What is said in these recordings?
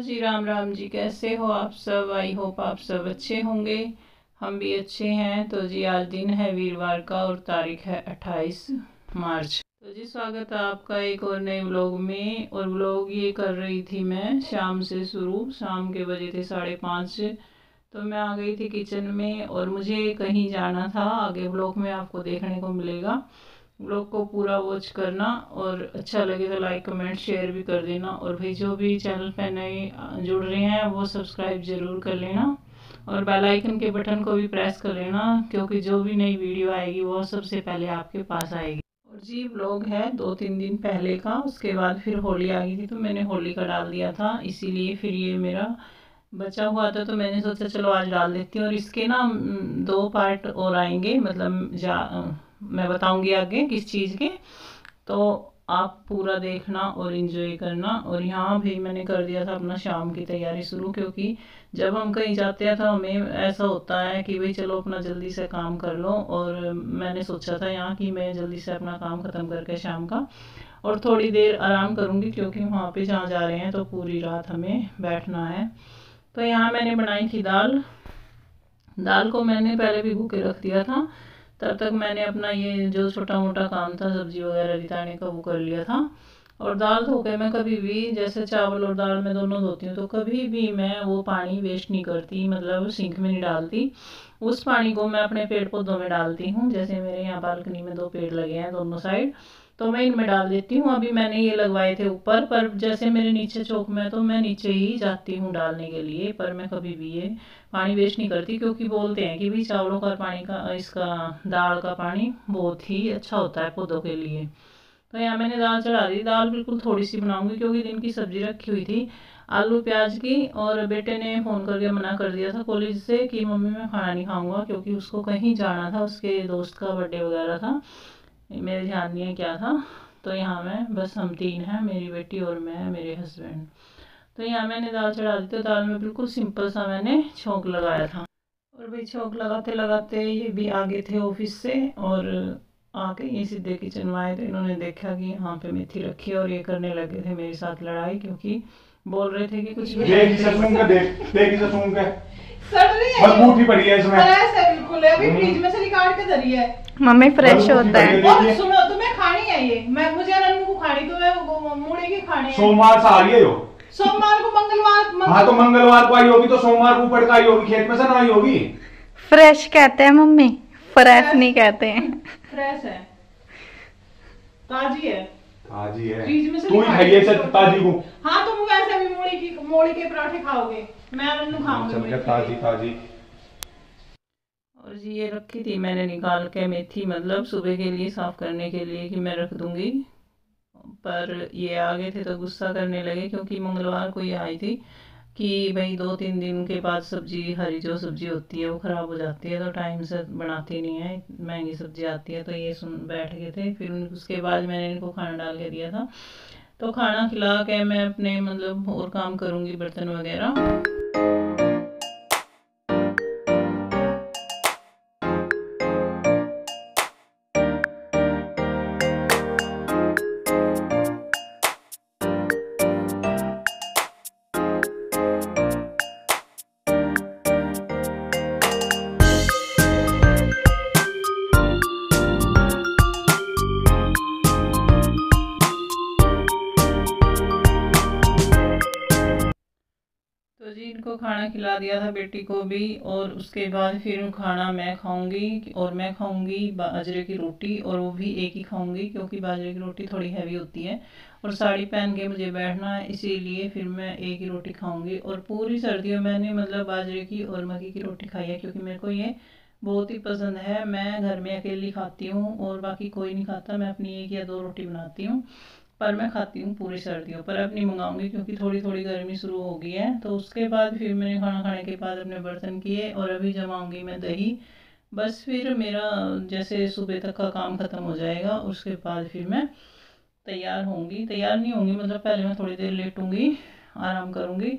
जी, राम राम जी। कैसे हो आप सब? आई होप आप सब अच्छे होंगे। हम भी अच्छे हैं। तो जी, आज दिन है वीरवार का और तारीख है 28 मार्च। तो जी, स्वागत है आपका एक और नए व्लॉग में। और व्लॉग ये कर रही थी मैं शाम से शुरू। शाम के बजे थे 5:30। तो मैं आ गई थी किचन में और मुझे कहीं जाना था। आगे व्लॉग में आपको देखने को मिलेगा। व्लॉग को पूरा वॉच करना और अच्छा लगे तो लाइक कमेंट शेयर भी कर देना। और भाई जो भी चैनल पे नए जुड़ रहे हैं वो सब्सक्राइब ज़रूर कर लेना और बेल आइकन के बटन को भी प्रेस कर लेना, क्योंकि जो भी नई वीडियो आएगी वो सबसे पहले आपके पास आएगी। और जी, व्लॉग है 2-3 दिन पहले का। उसके बाद फिर होली आ गई थी तो मैंने होली का डाल दिया था, इसीलिए फिर ये मेरा बचा हुआ था। तो मैंने सोचा चलो आज डाल देती हूँ। और इसके ना 2 पार्ट और आएंगे, मतलब मैं बताऊंगी आगे किस चीज़ के। तो आप पूरा देखना और इन्जॉय करना। और यहाँ भी मैंने कर दिया था अपना शाम की तैयारी शुरू, क्योंकि जब हम कहीं जाते हैं तो हमें ऐसा होता है कि भाई चलो अपना जल्दी से काम कर लो। और मैंने सोचा था यहाँ कि मैं जल्दी से अपना काम ख़त्म करके शाम का और थोड़ी देर आराम करूँगी, क्योंकि वहाँ पे जहाँ जा रहे हैं तो पूरी रात हमें बैठना है। तो यहाँ मैंने बनाई थी दाल। दाल को मैंने पहले भिगो के रख दिया था। तब तक मैंने अपना ये जो छोटा मोटा काम था सब्जी वगैरह रिताने का वो कर लिया था। और दाल धो के मैं कभी भी, जैसे चावल और दाल मैं दोनों धोती हूँ, तो कभी भी मैं वो पानी वेस्ट नहीं करती, मतलब सिंक में नहीं डालती। उस पानी को मैं अपने पेड़ पौधों में डालती हूँ। जैसे मेरे यहाँ बालकनी में 2 पेड़ लगे हैं दोनों साइड, तो मैं इनमें डाल देती हूँ। अभी मैंने ये लगवाए थे ऊपर, पर जैसे मेरे नीचे चौक में, तो मैं नीचे ही जाती हूँ डालने के लिए। पर मैं कभी भी ये पानी वेस्ट नहीं करती, क्योंकि बोलते हैं कि भाई चावलों का पानी का, इसका दाल का पानी बहुत ही अच्छा होता है पौधों के लिए। तो यहाँ मैंने दाल चढ़ा दी। दाल बिल्कुल थोड़ी सी बनाऊंगी, क्योंकि दिन की सब्जी रखी हुई थी आलू प्याज की। और बेटे ने फ़ोन करके मना कर दिया था कॉलेज से कि मम्मी मैं खाना नहीं खाऊंगा, क्योंकि उसको कहीं जाना था, उसके दोस्त का बर्थडे वगैरह था। मेरे ध्यान नहीं है क्या था। तो यहाँ मैं बस हम 3 हैं, मेरी बेटी और मैं, मेरे हस्बैंड। तो यहाँ मैंने दाल चढ़ा दी। तो दाल में बिल्कुल सिंपल सा मैंने छोंक लगाया था। और भाई छोंक लगाते लगाते ये भी आ गए थे ऑफिस से। और आके ये सीधे किचन में आए तो इन्होंने देखा कि यहाँ पे मेथी रखी है और ये करने लगे थे मेरे साथ लड़ाई, क्योंकि बोल रहे थे कि कुछ भी देख इसे सूंघ के देख इसे सूंघ के सड़ रही है, मजबूत ही पड़ी है इसमें। फ्रेश है बिल्कुल, अभी फ्रिज में से निकाल के धरी है मम्मी। फ्रेश होता है। और सुनो, तुम्हें खानी है ये, मैं मुझे नन्नू को खानी, तुम्हें मूड़ी की खानी है। सोमवार से आ रही है यो, सोमवार को मंगलवार हाँ तो मंगलवार को आई होगी तो सोमवार को ऊपर का आई होगी, खेत में से ना आई होगी। फ्रेश कहते हैं मम्मी, फ्रेश नहीं कहते हैं। फ्रेश है, ताजी है। ताजी है, तू ही खाइए ताजी को। हाँ तुम वैसे भी मूली के पराठे खाओगे, मैं नन्नू खाऊंगी ताजी ताजी। और जी ये रखी थी मैंने निकाल के मेथी, मतलब सुबह के लिए साफ करने के लिए कि मैं रख दूंगी। पर ये आ गए थे तो गुस्सा करने लगे, क्योंकि मंगलवार को ये आई थी कि भाई 2-3 दिन के बाद सब्जी, हरी जो सब्जी होती है वो ख़राब हो जाती है, तो टाइम से बनाती नहीं है, महंगी सब्जी आती है। तो ये सुन बैठ गए थे। फिर उसके बाद मैंने इनको खाना डाल के दिया था। तो खाना खिला के मैं अपने मतलब और काम करूँगी, बर्तन वगैरह। तो जी इनको खाना खिला दिया था, बेटी को भी। और उसके बाद फिर खाना मैं खाऊंगी, और मैं खाऊंगी बाजरे की रोटी, और वो भी एक ही खाऊंगी, क्योंकि बाजरे की रोटी थोड़ी हैवी होती है और साड़ी पहन के मुझे बैठना है, इसीलिए फिर मैं एक ही रोटी खाऊंगी। और पूरी सर्दियों मैंने मतलब बाजरे की और मक्की की रोटी खाई है, क्योंकि मेरे को ये बहुत ही पसंद है। मैं घर में अकेली खाती हूँ और बाकी कोई नहीं खाता। मैं अपनी 1 या 2 रोटी बनाती हूँ, पर मैं खाती हूँ पूरी सर्दियों। पर अब नहीं मंगाऊंगी, क्योंकि थोड़ी थोड़ी गर्मी शुरू हो गई है। तो उसके बाद फिर मैंने खाना खाने के बाद अपने बर्तन किए और अभी जमाऊंगी मैं दही। बस फिर मेरा जैसे सुबह तक का काम ख़त्म हो जाएगा। उसके बाद फिर मैं तैयार होंगी, तैयार नहीं होंगी, मतलब पहले मैं थोड़ी देर लेटूंगी, आराम करूंगी।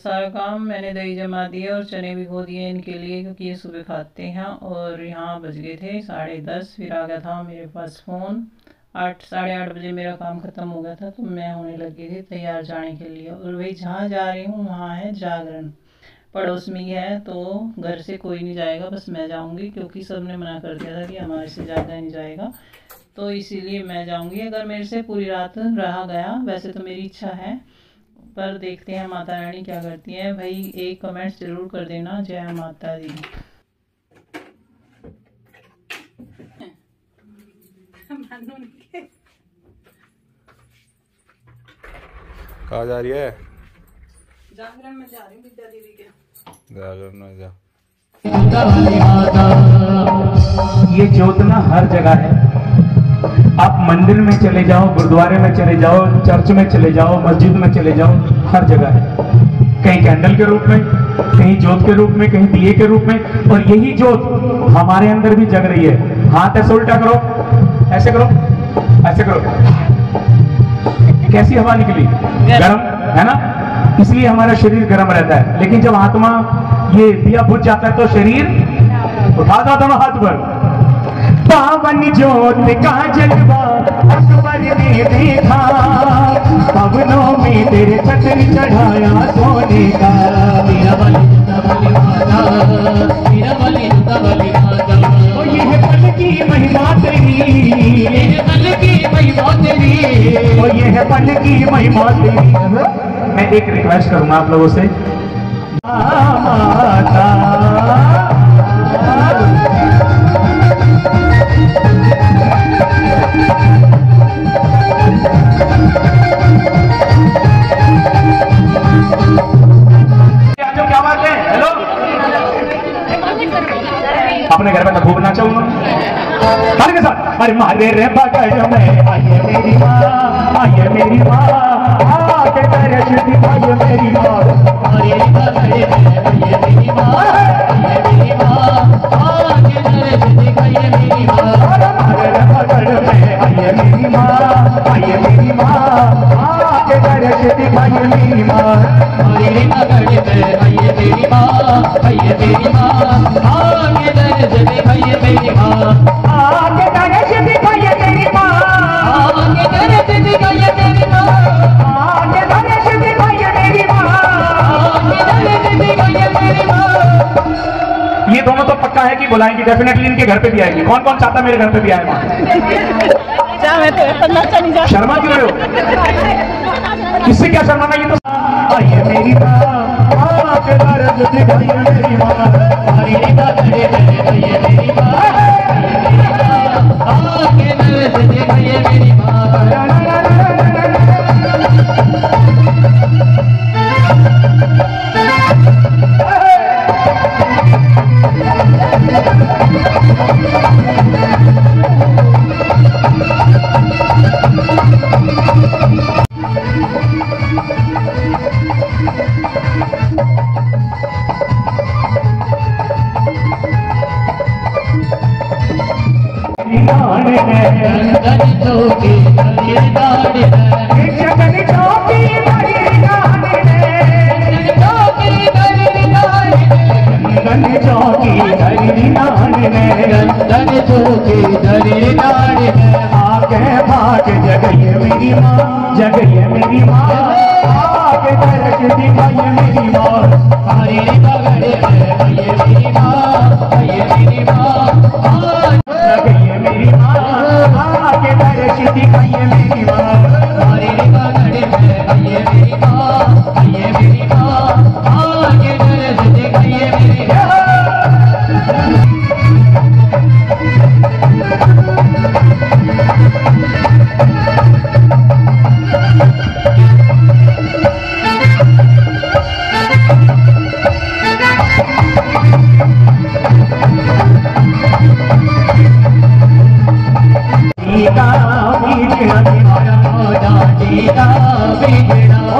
सारा काम। मैंने दही जमा दिया और चने भिगो दिए इनके लिए, क्योंकि ये सुबह खाते हैं। और यहाँ बज गए थे 10:30, फिर आ गया था मेरे पास फ़ोन। 8-8:30 बजे मेरा काम ख़त्म हो गया था, तो मैं होने लगी थी तैयार जाने के लिए। और वही जहाँ जा रही हूँ वहाँ है जागरण, पड़ोस में ही है, तो घर से कोई नहीं जाएगा, बस मैं जाऊँगी, क्योंकि सब ने मना कर दिया था कि हमारे से ज़्यादा नहीं जाएगा, तो इसीलिए मैं जाऊँगी। अगर मेरे से पूरी रात रहा गया, वैसे तो मेरी इच्छा है, पर देखते हैं माता रानी क्या करती है। भाई एक कमेंट्स ज़रूर कर देना, जय माता दी। कहाँ जा रही है? जागरण में जा रही हूँ, विद्या दीदी के जागरण में जा। ये ज्योत ना हर जगह है। आप मंदिर में चले जाओ, गुरुद्वारे में चले जाओ, चर्च में चले जाओ, मस्जिद में चले जाओ, हर जगह है। कहीं कैंडल के रूप में, कहीं ज्योत के रूप में, कहीं दिए के रूप में। और यही ज्योत हमारे अंदर भी जग रही है। हाथ ऐसे उल्टा करो, ऐसे करो, ऐसे करो। कैसी हवा निकली? गर्म है ना, इसलिए हमारा शरीर गर्म रहता है। लेकिन जब आत्मा ये दिया बुझ जाता है तो शरीर उठा दो दोनों हाथ पर। पावन ज्योत का जलवा अकबर ने देखा, पवनों में तेरे छतरी चढ़ाया सोने का। मेरा बलि माता, मेरा बलि माता। ओ ये है पल की महिमा तेरी, ये है पल की महिमा तेरी, ओ ये है पल की महिमा तेरी। मैं एक रिक्वेस्ट करूंगा आप लोगों से, माता क्या बात है? हेलो, अपने घर में तो खूब नाचा उन्होंने के साथ। अरे मारे रे बगल में आइए मेरी माँ, आइए मेरी माँ, आके दर्श दिखाइए मेरी माँ। अरे बगल में आइए मेरी माँ, आइए मेरी माँ, आके दर्श दिखाइए मेरी माँ। अरे बगल में आइए मेरी माँ, आइए मेरी माँ, आके दर्श दिखाइए मेरी माँ। अरे बगल में आइए मेरी माँ, आइए मेरी माँ, आके दर्श दिखाइए मेरी माँ। आके दर्श दिखाइए मेरी माँ, आके दर्श दिखाइए मेरी माँ, आके दर्श दिखाइए मेरी माँ, आके दर्श दिखाइए मेरी माँ। ये दोनों तो पक्का है कि बुलाएंगी, डेफिनेटली इनके घर पे भी आएगी। कौन कौन चाहता मेरे घर पे भी आए माँ? शर्मा क्यों रहे हो? किससे क्या शर्माना? ये तो आइए मेरी माँ, आके दर्श दिखाइए मेरी माँ। आइए मेरी माँ, आके दर्श दिखाइए मेरी माँ। जगइए मेरी माँ, जगइए मेरी माँ, आके दर्श दिखाइए मेरी माँ। हरे बगड़े आइए मेरी माँ, आइए मेरी माँ, जगइए मेरी माँ, आके दर्श दिखाइए मेरी माँ। हरे बगड़े आइए मेरी माँ, आइए मेरी माँ, आके दर्श दिखाइए मेरी माँ।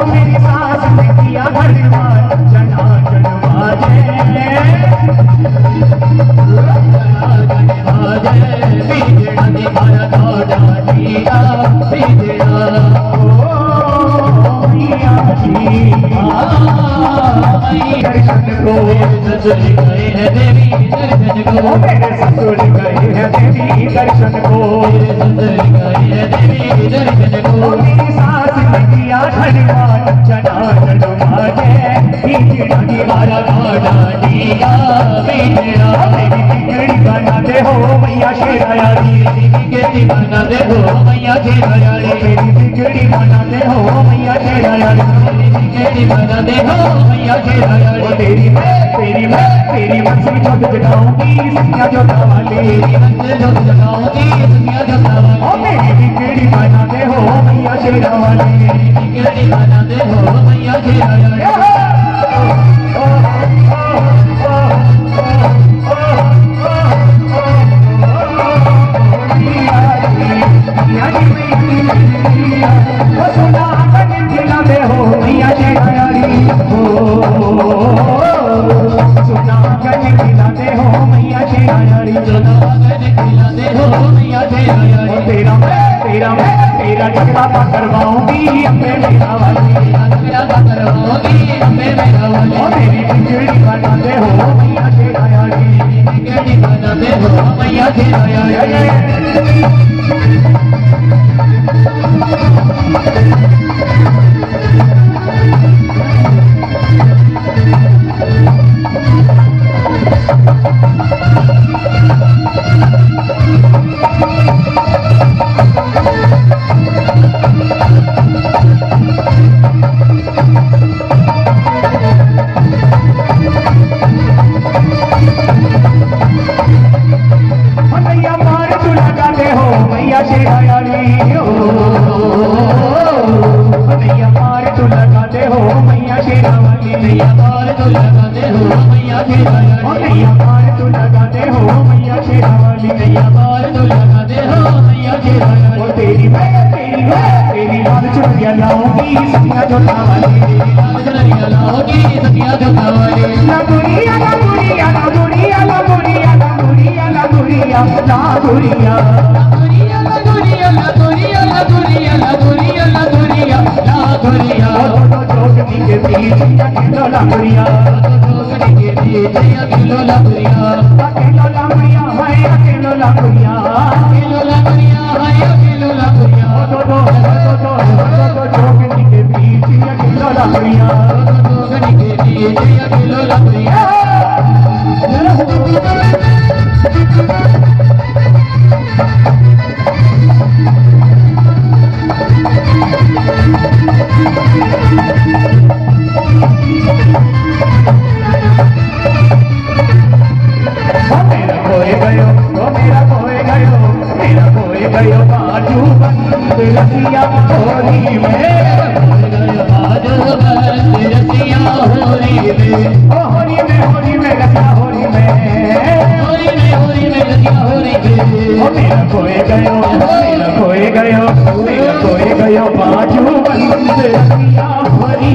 मेरी सास ने किया घरवार जना जनवाजे, बिगड़ा दिखाया थोड़ा जीरा बिगड़ा। मैया जी दर्शन को ससुर गए हैं देवी दर्शन को मेरे ससुर गए हैं देवी दर्शन को ससुर गए हैं देवी दर्शन को मेरी सास मैया धनवान चना चढ़वाजे बिगड़ा दीवारा गाड़ा दिया बिगड़ा मेरी बिगड़ी बना दे हो मैया शेरायाली बिगड़ी बना दे हो मैया शेरायाली मेरी बिगड़ी बना दे हो मैया शेरायाली बिगड़ी बना दे हो मैया शेरायाली तेरी मंजिल जोत जगाऊंगी सखिया जोता वाली तेरी मंजिल जोत जगाऊंगी सखिया जोता वाली ओ मेरी बिगड़ी बना दे हो मैया शेरावाली बिगड़ी बना दे हो मैया शेरायाली तेरा टकरा करवाऊंगी अम्बे मेरा वाली टकरा करवाऊंगी अम्बे मेरा वाली मेरी बिगड़ी बना दे हो मैया शेरायाली बिगड़ी बना दे हो मैया शेरायाली लाऊंगी सखिया जोता वाली लाऊंगी सखिया जोता वाली लगुरिया लगुरिया लगुरिया लगुरिया लगुरिया लगुरिया लगुरिया लगुरिया लगुरिया लगुरिया लगुरिया लगुरिया लगुरिया लगुरिया तो जोगनी के बीच अकेलो लगुरिया जोगनी के बीच अकेलो लगुरिया अकेलो लगुरिया है अकेलो लगुरिया अकेलो लगुरिया है अकेलो लगुरिया तो जोगनी के बीच अकेलो लगुरिया जोगनी के बीच अकेलो लगुरिया मेरा खोए गयो बाजू बंद रसिया होली में बाजू बंद रसिया होली में रसिया होली में रसिया होली में मेरा खोए गयो बाजू बंद रसिया होली